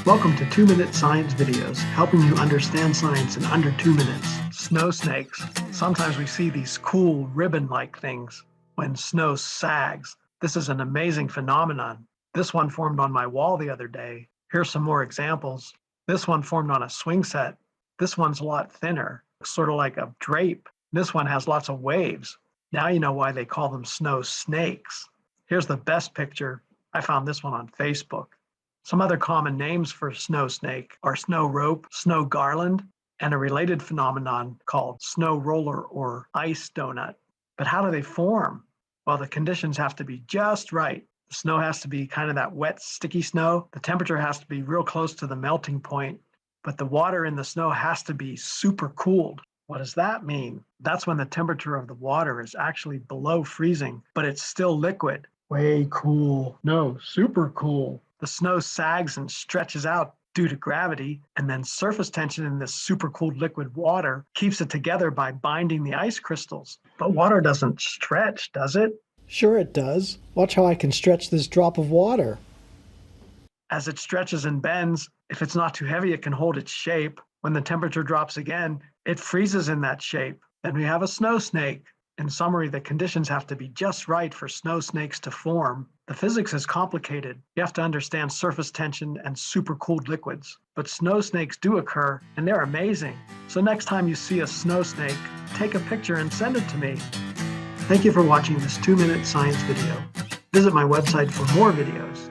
Welcome to 2-Minute Science Videos, helping you understand science in under 2 minutes. Snow snakes. Sometimes we see these cool ribbon-like things when snow sags. This is an amazing phenomenon. This one formed on my wall the other day. Here's some more examples. This one formed on a swing set. This one's a lot thinner, sort of like a drape. This one has lots of waves. Now you know why they call them snow snakes. Here's the best picture. I found this one on Facebook. Some other common names for snow snake are snow rope, snow garland, and a related phenomenon called snow roller or ice donut. But how do they form? Well, the conditions have to be just right. The snow has to be kind of that wet, sticky snow. The temperature has to be real close to the melting point, but the water in the snow has to be supercooled. What does that mean? That's when the temperature of the water is actually below freezing, but it's still liquid. Way cool. No, super cool. The snow sags and stretches out due to gravity, and then surface tension in this supercooled liquid water keeps it together by binding the ice crystals. But water doesn't stretch, does it? Sure it does. Watch how I can stretch this drop of water. As it stretches and bends, if it's not too heavy, it can hold its shape. When the temperature drops again, it freezes in that shape. Then we have a snow snake. In summary, the conditions have to be just right for snow snakes to form. The physics is complicated. You have to understand surface tension and supercooled liquids. But snow snakes do occur, and they're amazing. So next time you see a snow snake, take a picture and send it to me. Thank you for watching this 2-minute science video. Visit my website for more videos.